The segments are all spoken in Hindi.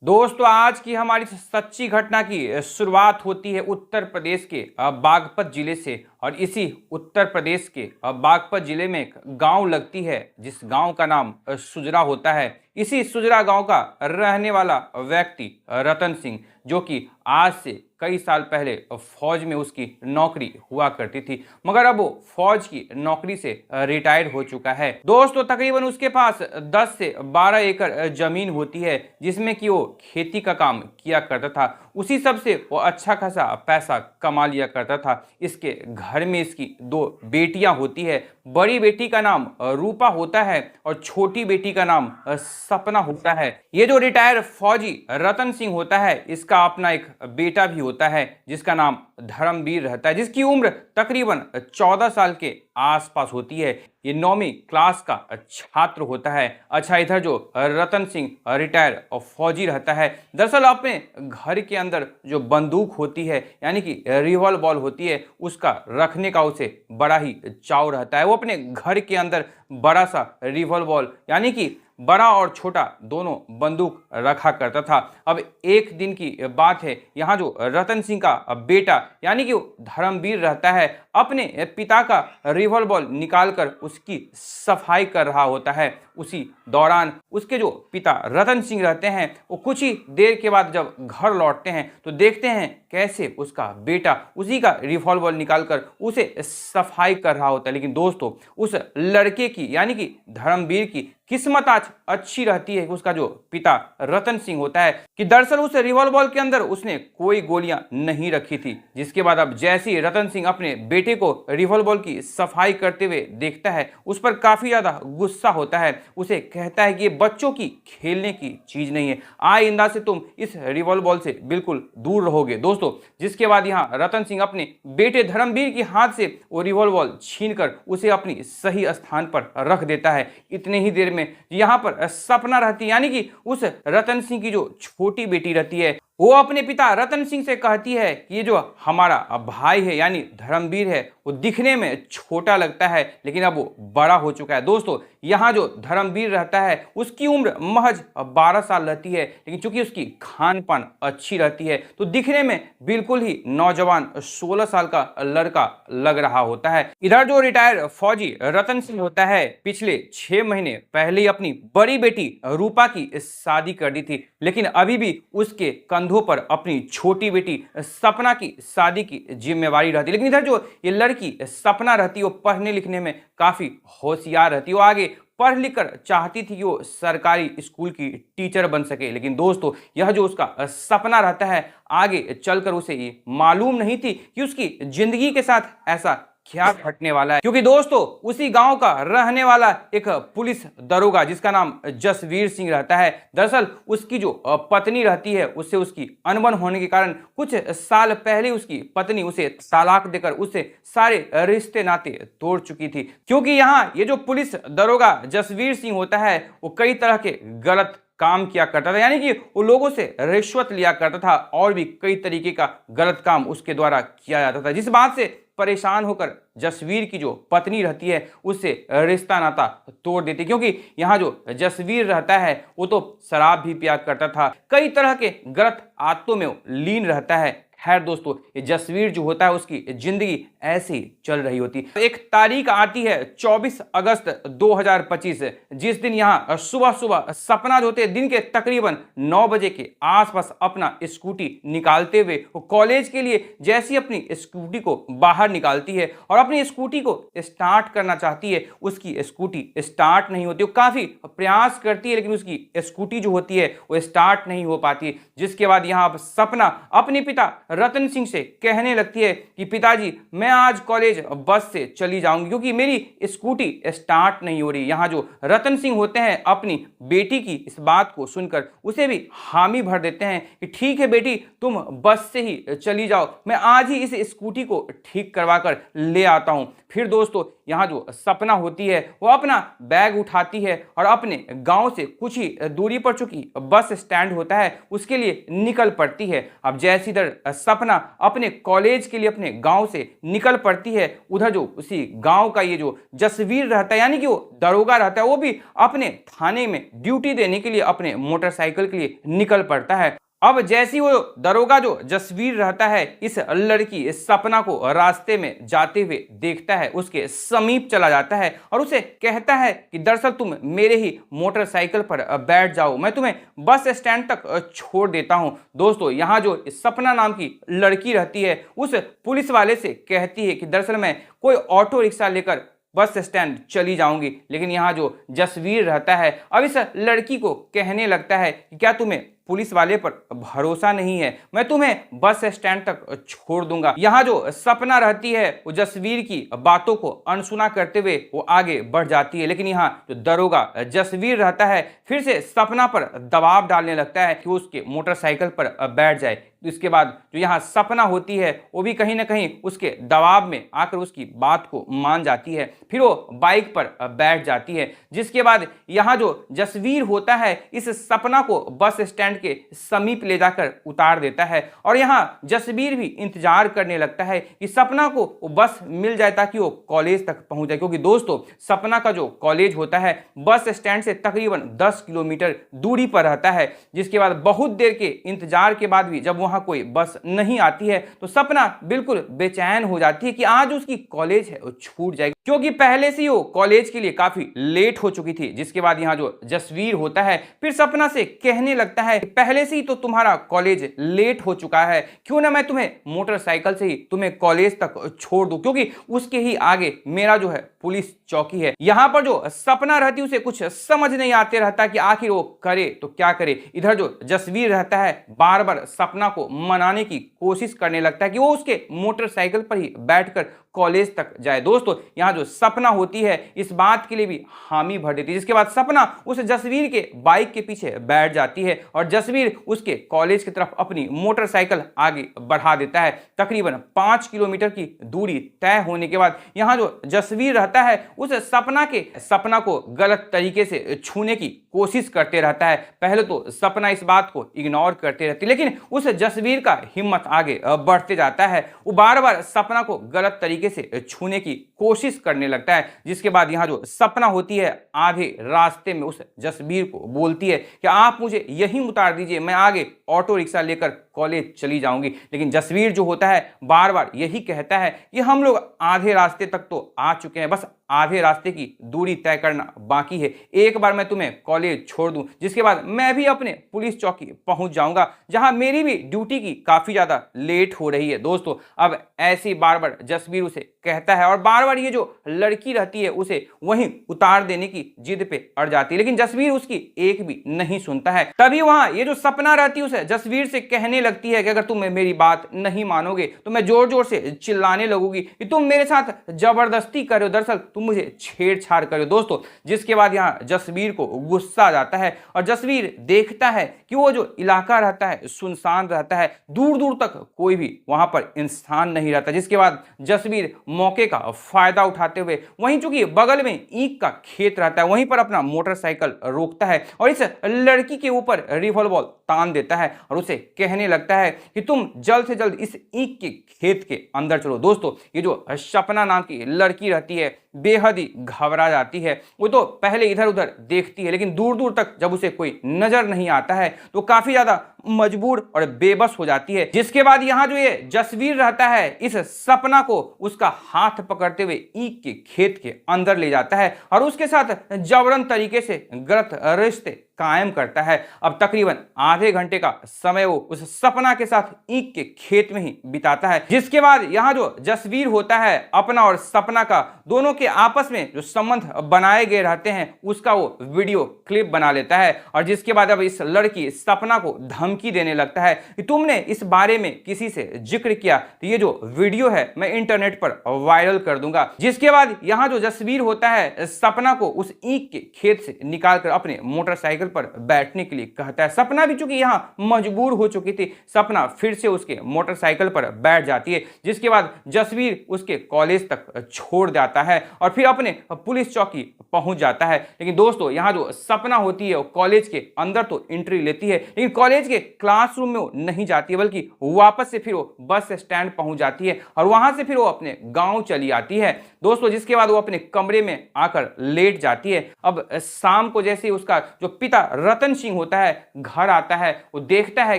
दोस्तों आज की हमारी सच्ची घटना की शुरुआत होती है उत्तर प्रदेश के बागपत जिले से। और इसी उत्तर प्रदेश के बागपत जिले में एक गांव लगती है जिस गांव का नाम सुजरा होता है। इसी सुजरा गांव का रहने वाला व्यक्ति रतन सिंह, जो कि आज से कई साल पहले फौज में उसकी नौकरी हुआ करती थी, मगर अब वो फौज की नौकरी से रिटायर हो चुका है। दोस्तों तकरीबन उसके पास 10 से 12 एकड़ जमीन होती है जिसमें कि वो खेती का काम किया करता था। उसी सब से वो अच्छा खासा पैसा कमा लिया करता था। इसके घर में इसकी 2 बेटियां होती है। बड़ी बेटी का नाम रूपा होता है और छोटी बेटी का नाम सपना होता है। ये जो रिटायर फौजी रतन सिंह होता है, इसका अपना एक बेटा भी होता है जिसका नाम धर्मवीर रहता है, जिसकी उम्र तकरीबन 14 साल के आसपास होती है। ये 9वीं क्लास का छात्र होता है। अच्छा, इधर जो रतन सिंह रिटायर फौजी रहता है, दरअसल अपने घर के अंदर जो बंदूक होती है यानी कि रिवॉल्वर होती है, उसका रखने का उसे बड़ा ही चाव रहता है। वो अपने घर के अंदर बड़ा सा रिवॉल्वर यानी कि बड़ा और छोटा दोनों बंदूक रखा करता था। अब एक दिन की बात है, यहाँ जो रतन सिंह का बेटा यानी कि धर्मवीर रहता है, अपने पिता का रिवॉल्वर निकालकर उसकी सफाई कर रहा होता है। उसी दौरान उसके जो पिता रतन सिंह रहते हैं, वो कुछ ही देर के बाद जब घर लौटते हैं तो देखते हैं कैसे उसका बेटा उसी का रिवॉल्वर निकालकर उसे सफाई कर रहा होता है। लेकिन दोस्तों उस लड़के की यानी कि धर्मवीर की किस्मत आज अच्छी रहती है कि उसका जो पिता रतन सिंह होता है कि दरअसल उस रिवॉल्वर के अंदर उसने कोई गोलियां नहीं रखी थी। जिसके बाद अब जैसे ही रतन सिंह अपने बेटे को रिवॉल्वर की सफाई करते हुए देखता है, उस पर काफी ज्यादा गुस्सा होता है। उसे कहता है कि ये बच्चों की खेलने की चीज नहीं है, आइंदा से तुम इस रिवॉल्वर से बिल्कुल दूर रहोगे। दोस्तों जिसके बाद यहाँ रतन सिंह अपने बेटे धर्मवीर के हाथ से वो रिवॉल्वर छीनकर उसे अपनी सही स्थान पर रख देता है। इतने ही देर में यहाँ पर सपना रहती है यानी कि उस रतन सिंह की जो छोटी बेटी रहती है, वो अपने पिता रतन सिंह से कहती है कि ये जो हमारा भाई है यानी धर्मवीर है, वो दिखने में छोटा लगता है लेकिन अब वो बड़ा हो चुका है। दोस्तों यहाँ जो धर्मवीर रहता है उसकी उम्र महज 12 साल रहती है, लेकिन चूंकि उसकी खान पान अच्छी रहती है तो दिखने में बिल्कुल ही नौजवान 16 साल का लड़का लग रहा होता है। इधर जो रिटायर फौजी रतन सिंह होता है, पिछले 6 महीने पहले ही अपनी बड़ी बेटी रूपा की शादी कर दी थी, लेकिन अभी भी उसके कंधों पर अपनी छोटी बेटी सपना की शादी की जिम्मेवारी रहती है। लेकिन इधर जो ये लड़की सपना रहती है, वो पढ़ने लिखने में काफी होशियार रहती है। वो आगे पढ़ लिख कर चाहती थी कि वो सरकारी स्कूल की टीचर बन सके, लेकिन दोस्तों यह जो उसका सपना रहता है, आगे चलकर उसे ये मालूम नहीं थी कि उसकी जिंदगी के साथ ऐसा क्या घटने वाला है। क्योंकि दोस्तों उसी गांव का रहने वाला एक पुलिस दरोगा जिसका नाम जसवीर सिंह रहता है, दरअसल उसकी जो पत्नी रहती है उससे उसकी अनबन होने के कारण कुछ साल पहले उसकी पत्नी उसे तलाक देकर उससे सारे रिश्ते नाते तोड़ चुकी थी। क्योंकि यहाँ ये जो पुलिस दरोगा जसवीर सिंह होता है, वो कई तरह के गलत काम किया करता था, यानी कि वो लोगों से रिश्वत लिया करता था और भी कई तरीके का गलत काम उसके द्वारा किया जाता था। जिस बात से परेशान होकर जसवीर की जो पत्नी रहती है उससे रिश्ता नाता तोड़ देती, क्योंकि यहाँ जो जसवीर रहता है वो तो शराब भी पिया करता था, कई तरह के गलत आदतों में लीन रहता है। खैर दोस्तों ये जसवीर जो होता है उसकी जिंदगी ऐसे ही चल रही होती। एक तारीख आती है 24 अगस्त 2025, जिस दिन यहाँ सुबह सुबह सपना जो होते दिन के तकरीबन 9 बजे के आसपास अपना स्कूटी निकालते हुए वो कॉलेज के लिए जैसी अपनी स्कूटी को बाहर निकालती है और अपनी स्कूटी को स्टार्ट करना चाहती है, उसकी स्कूटी स्टार्ट नहीं होती। वो काफी प्रयास करती है लेकिन उसकी स्कूटी जो होती है वो स्टार्ट नहीं हो पाती है। जिसके बाद यहाँ सपना अपने पिता रतन सिंह से कहने लगती है कि पिताजी मैं आज कॉलेज बस से चली जाऊंगी क्योंकि मेरी स्कूटी स्टार्ट नहीं हो रही। यहाँ जो रतन सिंह होते हैं अपनी बेटी की इस बात को सुनकर उसे भी हामी भर देते हैं कि ठीक है बेटी तुम बस से ही चली जाओ, मैं आज ही इस स्कूटी को ठीक करवा कर ले आता हूँ। फिर दोस्तों यहाँ जो सपना होती है वो अपना बैग उठाती है और अपने गांव से कुछ ही दूरी पर चूंकि बस स्टैंड होता है उसके लिए निकल पड़ती है। अब जैसी इधर सपना अपने कॉलेज के लिए अपने गांव से निकल पड़ती है। उधर जो उसी गांव का ये जो जसवीर रहता है, यानी कि वो दरोगा रहता है, वो भी अपने थाने में ड्यूटी देने के लिए अपने मोटरसाइकिल के लिए निकल पड़ता है। अब जैसी वो दरोगा जो जसवीर रहता है इस लड़की इस सपना को रास्ते में जाते हुए देखता है, उसके समीप चला जाता है और उसे कहता है कि दरअसल तुम मेरे ही मोटरसाइकिल पर बैठ जाओ, मैं तुम्हें बस स्टैंड तक छोड़ देता हूं। दोस्तों, यहाँ जो सपना नाम की लड़की रहती है उस पुलिस वाले से कहती है कि दरअसल मैं कोई ऑटो रिक्शा लेकर बस स्टैंड चली जाऊंगी। लेकिन यहाँ जो जसवीर रहता है अब इस लड़की को कहने लगता है कि क्या तुम्हें पुलिस वाले पर भरोसा नहीं है, मैं तुम्हें बस स्टैंड तक छोड़ दूंगा। यहाँ जो सपना रहती है वो जसवीर की बातों को अनसुना करते हुए वो आगे बढ़ जाती है। लेकिन यहाँ जो दरोगा जसवीर रहता है फिर से सपना पर दबाव डालने लगता है कि वो उसके मोटरसाइकिल पर बैठ जाए। इसके बाद जो यहाँ सपना होती है वो भी कहीं ना कहीं उसके दबाव में आकर उसकी बात को मान जाती है, फिर वो बाइक पर बैठ जाती है। जिसके बाद यहाँ जो जसवीर होता है इस सपना को बस स्टैंड के समीप ले जाकर उतार देता है और यहाँ जसवीर भी इंतजार करने लगता है कि सपना को वो बस मिल जाए ताकि वो कॉलेज तक पहुंच जाए। क्योंकि दोस्तों, सपना का जो कॉलेज होता है बस स्टैंड से तकरीबन 10 किलोमीटर दूरी पर रहता है। जिसके बाद बहुत देर के इंतजार के बाद भी जब वहां कोई बस नहीं आती है तो सपना बिल्कुल बेचैन हो जाती है कि आज उसकी कॉलेज है वो छूट जाएगी, क्योंकि पहले से वो कॉलेज के लिए काफी लेट हो चुकी थी। जिसके बाद यहाँ जो जसवीर होता है फिर सपना से कहने लगता है पहले से ही तो तुम्हारा कॉलेज लेट हो चुका है, क्यों ना मैं तुम्हें मोटरसाइकिल से ही तुम्हें कॉलेज तक छोड़ दूं, क्योंकि उसके ही आगे मेरा जो है पुलिस चौकी है। यहाँ पर जो सपना रहती उसे कुछ समझ नहीं आते रहता कि आखिर वो करे तो क्या करे। इधर जो जसवीर रहता है बार बार सपना को मनाने की कोशिश करने लगता है कि वो उसके मोटरसाइकिल पर ही बैठकर कॉलेज तक जाए। दोस्तों, यहाँ जो सपना होती है इस बात के लिए भी हामी भर देती है। जिसके बाद सपना उस जसवीर के बाइक के पीछे बैठ जाती है और जसवीर उसके कॉलेज की तरफ अपनी मोटरसाइकिल आगे बढ़ा देता है। तकरीबन 5 किलोमीटर की दूरी तय होने के बाद यहाँ जो जसवीर रहता है उस सपना को गलत तरीके से छूने की कोशिश करते रहता है। पहले तो सपना इस बात को इग्नोर करते रहती है, लेकिन उस जसवीर का हिम्मत आगे बढ़ते जाता है। वो बार बार सपना को गलत तरीके से छूने की कोशिश करने लगता है। जिसके बाद यहाँ जो सपना होती है आधे रास्ते में उस जसवीर को बोलती है कि आप मुझे यहीं उतार दीजिए, मैं आगे ऑटो रिक्शा लेकर कॉलेज चली जाऊंगी। लेकिन जसवीर जो होता है बार बार यही कहता है कि हम लोग आधे रास्ते तक तो आ चुके हैं, बस आधे रास्ते की दूरी तय करना बाकी है, एक बार मैं तुम्हें कॉलेज छोड़ दूं, जिसके बाद मैं भी अपने पुलिस चौकी पहुंच जाऊंगा जहां मेरी भी ड्यूटी की काफी ज्यादा लेट हो रही है। दोस्तों, अब ऐसी बार बार जसवीर उसे कहता है और बार बार ये जो लड़की रहती है उसे वहीं उतार देने की जिद पे अड़ जाती है, लेकिन जसवीर उसकी एक भी नहीं सुनता है। तभी वहां ये जो सपना रहती है उसे जसवीर से कहने लगती है कि अगर तुम मेरी बात नहीं मानोगे तो मैं जोर जोर से चिल्लाने लगूंगी कि तुम मेरे साथ जबरदस्ती कर रहे हो, दरअसल तुम मुझे छेड़छाड़ कर रहे हो। दोस्तों, जिसके बाद यहाँ जसवीर को गुस्सा आ जाता है और जसवीर देखता है कि वो जो इलाका रहता है सुनसान रहता है, दूर दूर तक कोई भी वहां पर इंसान नहीं रहता। जिसके बाद जसवीर मौके का फायदा उठाते हुए वहीं चूंकि बगल में ईंट का खेत रहता है वहीं पर अपना मोटरसाइकिल रोकता है और इस लड़की के ऊपर रिवॉल्वर तान देता है और उसे कहने लगता है कि तुम जल्द से जल्द इस ईंट के खेत के अंदर चलो। दोस्तों, ये जो सपना नाम की लड़की रहती है बेहद ही घबरा जाती है। वो तो पहले इधर उधर देखती है, लेकिन दूर दूर तक जब उसे कोई नजर नहीं आता है तो काफी ज्यादा मजबूर और बेबस हो जाती है। जिसके बाद यहाँ जो ये जसवीर रहता है इस सपना को उसका हाथ पकड़ते हुए ईंट के खेत के अंदर ले जाता है और उसके साथ जबरन तरीके से गलत रिश्ते कायम करता है। अब तकरीबन आधे घंटे का समय वो उस सपना के साथ ईंट के खेत में ही बिताता है। जिसके बाद यहाँ जो जसवीर होता है अपना और सपना का दोनों के आपस में जो संबंध बनाए गए रहते हैं उसका वो वीडियो क्लिप बना लेता है और जिसके बाद अब इस लड़की सपना को धमकी देने लगता है कि तुमने इस बारे में किसी से जिक्र किया तो ये जो वीडियो है मैं इंटरनेट पर वायरल कर दूंगा। जिसके बाद यहाँ जो जसवीर होता है सपना को उस ईंट के खेत से निकालकर अपने मोटरसाइकिल पर बैठने के लिए कहता है। सपना भी चूंकि यहाँ मजबूर हो चुकी थी, सपना फिर से उसके मोटरसाइकिल पर बैठ जाती है, जिसके बाद जसवीर उसके कॉलेज तक छोड़ जाता है और फिर अपने पुलिस चौकी पहुंच जाता है। लेकिन दोस्तों यहाँ जो सपना होती है वो कॉलेज के अंदर तो एंट्री लेती है, लेकिन कॉलेज के क्लासरूम में वो नहीं जाती है, बल्कि वापस से फिर वो बस स्टैंड पहुंच जाती है और वहां से फिर वो अपने गांव चली आती है दोस्तों, जिसके बाद वो अपने कमरे में आकर लेट जाती है। अब शाम को जैसे ही उसका जो पिता रतन सिंह होता है घर आता है, वो देखता है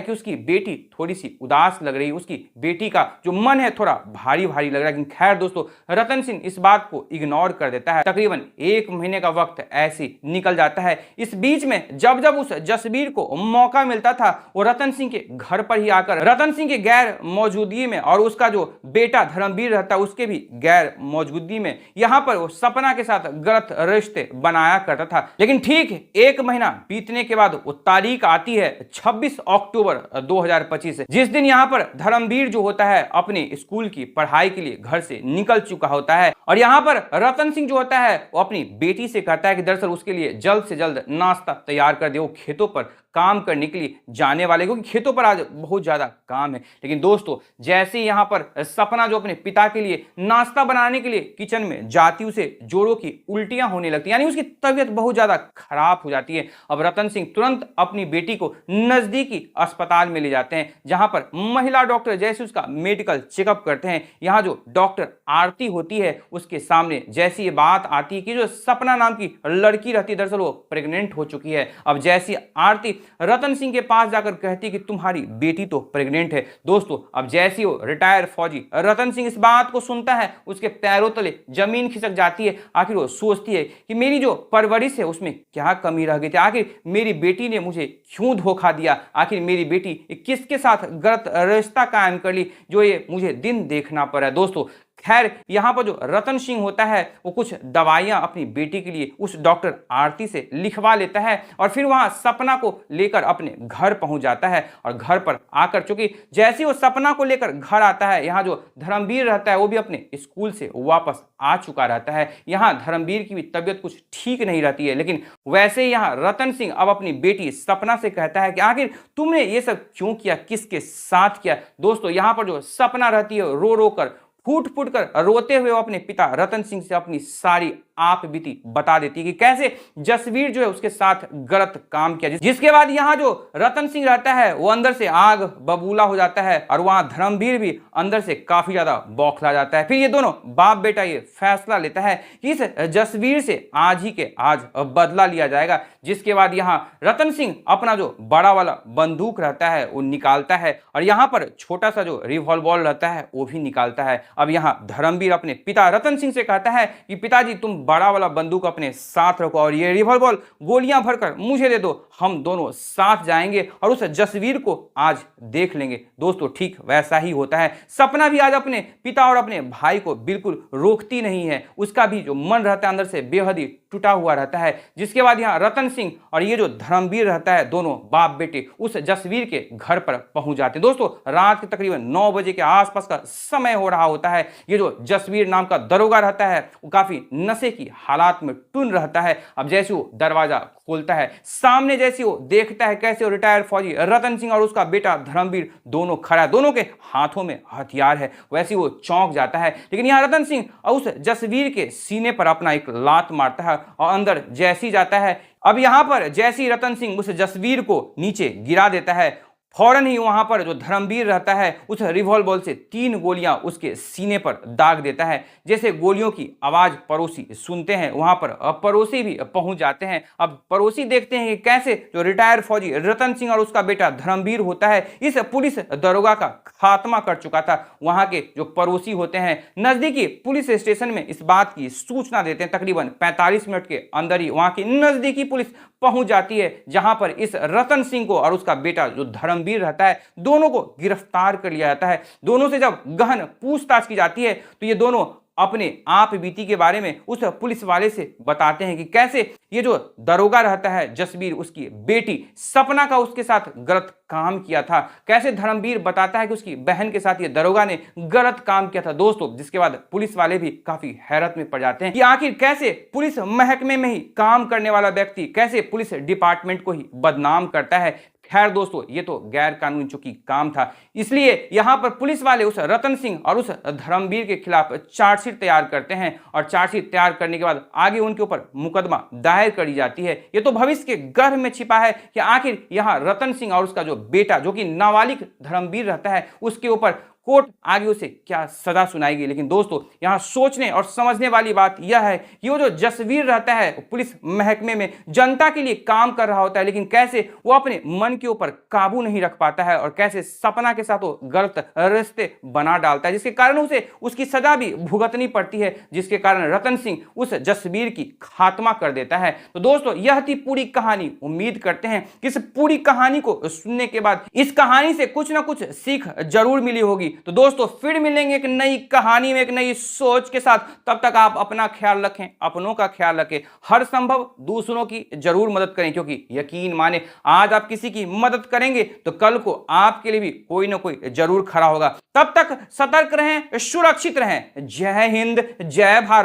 कि उसकी बेटी थोड़ी सी उदास लग रही है, उसकी बेटी का जो मन है थोड़ा भारी भारी लग रहा है। लेकिन खैर दोस्तों रतन सिंह इस बात को इग्नोर कर देता है। तकरीबन 1 महीने का वक्त ऐसे निकल जाता है। इस बीच में जब जब उस जसवीर को मौका मिलता था वो रतन सिंह के घर पर ही आकर रतन सिंह के गैर मौजूदगी में और उसका जो बेटा धर्मवीर रहता है उसके भी गैर मौजूदगी में यहाँ पर वो सपना के साथ गलत रिश्ते बनाया करता था। लेकिन ठीक 1 महीना बीतने के बाद वो तारीख आती है 26 अक्टूबर 2025, जिस दिन यहाँ पर धर्मवीर जो होता है अपने स्कूल की पढ़ाई के लिए घर से निकल चुका होता है और यहाँ पर रतन सिंह जो होता है वो अपनी बेटी से कहता है कि दरअसल उसके लिए जल्द से जल्द नाश्ता तैयार कर दे, वो खेतों पर काम करने के लिए जाने वाले, क्योंकि खेतों पर आज बहुत ज्यादा काम है। लेकिन दोस्तों जैसे ही यहाँ पर सपना जो अपने पिता के लिए नाश्ता बनाने के लिए किचन में जाती, उसे जोड़ों की उल्टियां होने लगती, यानी उसकी तबीयत बहुत ज्यादा खराब हो जाती है। अब रतन सिंह तुरंत अपनी बेटी को नजदीकी अस्पताल में ले जाते हैं, जहां पर महिला डॉक्टर जैसे उसका मेडिकल चेकअप करते हैं। यहाँ जो डॉक्टर आरती होती है उसके सामने जैसी ये बात आती है कि जो सपना नाम की लड़की रहती है दरअसल वो प्रेग्नेंट हो चुकी है। अब जैसी आरती रतन सिंह के पास जाकर कहती कि तुम्हारी बेटी तो प्रेग्नेंट है। दोस्तों अब जैसी वो रिटायर फौजी रतन सिंह इस बात को सुनता है उसके पैरों तले जमीन खिसक जाती है। आखिर वो सोचती है कि मेरी जो परवरिश है उसमें क्या कमी रह गई थी, आखिर मेरी बेटी ने मुझे क्यों धोखा दिया, आखिर मेरी बेटी किसके साथ गलत रिश्ता कायम कर ली जो ये मुझे दिन देखना पड़ा। दोस्तों खैर यहाँ पर जो रतन सिंह होता है वो कुछ दवाइयां अपनी बेटी के लिए उस डॉक्टर आरती से लिखवा लेता है और फिर वहां सपना को लेकर अपने घर पहुंच जाता है। और घर पर आकर चूंकि जैसे वो सपना को लेकर घर आता है, यहाँ जो धर्मवीर रहता है वो भी अपने स्कूल से वापस आ चुका रहता है। यहाँ धर्मवीर की भी तबीयत कुछ ठीक नहीं रहती है, लेकिन वैसे ही यहाँ रतन सिंह अब अपनी बेटी सपना से कहता है कि आखिर तुमने ये सब क्यों किया, किसके साथ किया। दोस्तों यहाँ पर जो सपना रहती है रो रो कर फूट फूट कर रोते हुए वो अपने पिता रतन सिंह से अपनी सारी आप बीती बता देती है कि कैसे जसवीर जो है उसके साथ गलत काम किया, जिसके बाद यहाँ जो रतन सिंह रहता है वो अंदर से आग बबूला हो जाता है और वहां धर्मवीर भी अंदर से काफी ज्यादा बौखला जाता है। फिर ये दोनों बाप बेटा ये फैसला लेता है कि इस जसवीर से आज ही के आज बदला लिया जाएगा। जिसके बाद यहाँ रतन सिंह अपना जो बड़ा वाला बंदूक रहता है वो निकालता है और यहाँ पर छोटा सा जो रिवॉल्वर रहता है वो भी निकालता है। अब यहाँ धर्मवीर अपने पिता रतन सिंह से कहता है कि पिताजी तुम बड़ा वाला बंदूक अपने साथ रखो और ये रिवॉल्वर गोलियां भरकर मुझे दे दो, हम दोनों साथ जाएंगे और उस जसवीर को आज देख लेंगे। दोस्तों ठीक वैसा ही होता है। सपना भी आज अपने पिता और अपने भाई को बिल्कुल रोकती नहीं है, उसका भी जो मन रहता है अंदर से बेहद ही टूटा हुआ रहता है। जिसके बाद यहाँ रतन सिंह और ये जो धर्मवीर रहता है दोनों बाप बेटे उस जसवीर के घर पर पहुंच जाते हैं। दोस्तों रात के तकरीबन 9 बजे के आसपास का समय हो रहा होता है। ये जो जसवीर नाम का दरोगा रहता है वो काफी नशे की हालात में टुन रहता है। अब जैसे वो दरवाजा खोलता है, सामने जैसे वो देखता है कैसे वो रिटायर्ड फौजी रतन सिंह और उसका बेटा धर्मवीर दोनों खड़ा, दोनों के हाथों में हथियार है, वैसे वो चौंक जाता है। लेकिन यहाँ रतन सिंह उस जसवीर के सीने पर अपना एक लात मारता है और अंदर जैसी जाता है। अब यहाँ पर जैसी रतन सिंह उस जसवीर को नीचे गिरा देता है, फौरन ही वहां पर जो धर्मवीर रहता है उस रिवॉल्वर से 3 गोलियां उसके सीने पर दाग देता है। जैसे गोलियों की आवाज पड़ोसी सुनते हैं वहां पर पड़ोसी भी पहुंच जाते हैं। अब पड़ोसी देखते हैं कि कैसे जो रिटायर्ड फौजी रतन सिंह और उसका बेटा धर्मवीर होता है इस पुलिस दरोगा का खात्मा कर चुका था। वहां के जो पड़ोसी होते हैं नजदीकी पुलिस स्टेशन में इस बात की सूचना देते हैं। तकरीबन 45 मिनट के अंदर ही वहां की नजदीकी पुलिस पहुंच जाती है, जहां पर इस रतन सिंह को और उसका बेटा जो धर्मवीर रहता है दोनों को गिरफ्तार कर लिया जाता है। दोनों से जब गहन पूछताछ की जाती है तो ये दोनों अपने आप बीती के बारे में उस पुलिस वाले से बताते हैं कि कैसे ये जो दरोगा रहता है जसबीर, उसकी बेटी सपना का उसके साथ गलत काम किया था। कैसे धर्मवीर बताता है कि उसकी बहन के साथ ये दरोगा ने गलत काम किया था दोस्तों, जिसके बाद पुलिस वाले भी काफी हैरत में पड़ जाते हैं कि आखिर कैसे पुलिस महकमे में ही काम करने वाला व्यक्ति कैसे पुलिस डिपार्टमेंट को ही बदनाम करता है। खैर दोस्तों, ये तो गैर कानूनी चूंकि काम था, इसलिए यहां पर पुलिस वाले उस रतन सिंह और उस धर्मवीर के खिलाफ चार्जशीट तैयार करते हैं और चार्जशीट तैयार करने के बाद आगे उनके ऊपर मुकदमा दायर करी जाती है। ये तो भविष्य के गर्भ में छिपा है कि आखिर यहां रतन सिंह और उसका जो बेटा जो कि नाबालिग धर्मवीर रहता है उसके ऊपर कोर्ट आगे उसे क्या सजा सुनाएगी। लेकिन दोस्तों, यहां सोचने और समझने वाली बात यह है कि वो जो जसवीर रहता है पुलिस महकमे में जनता के लिए काम कर रहा होता है, लेकिन कैसे वो अपने मन के ऊपर काबू नहीं रख पाता है और कैसे सपना के साथ वो गलत रिश्ते बना डालता है, जिसके कारण उसे उसकी सजा भी भुगतनी पड़ती है, जिसके कारण रतन सिंह उस जसवीर की खात्मा कर देता है। तो दोस्तों, यह थी पूरी कहानी। उम्मीद करते हैं कि इस पूरी कहानी को सुनने के बाद इस कहानी से कुछ ना कुछ सीख जरूर मिली होगी। तो दोस्तों, फिर मिलेंगे एक नई कहानी में एक नई सोच के साथ। तब तक आप अपना ख्याल रखें, अपनों का ख्याल रखें, हर संभव दूसरों की जरूर मदद करें, क्योंकि यकीन माने आज आप किसी की मदद करेंगे तो कल को आपके लिए भी कोई ना कोई जरूर खड़ा होगा। तब तक सतर्क रहें, सुरक्षित रहें। जय हिंद, जय भारत।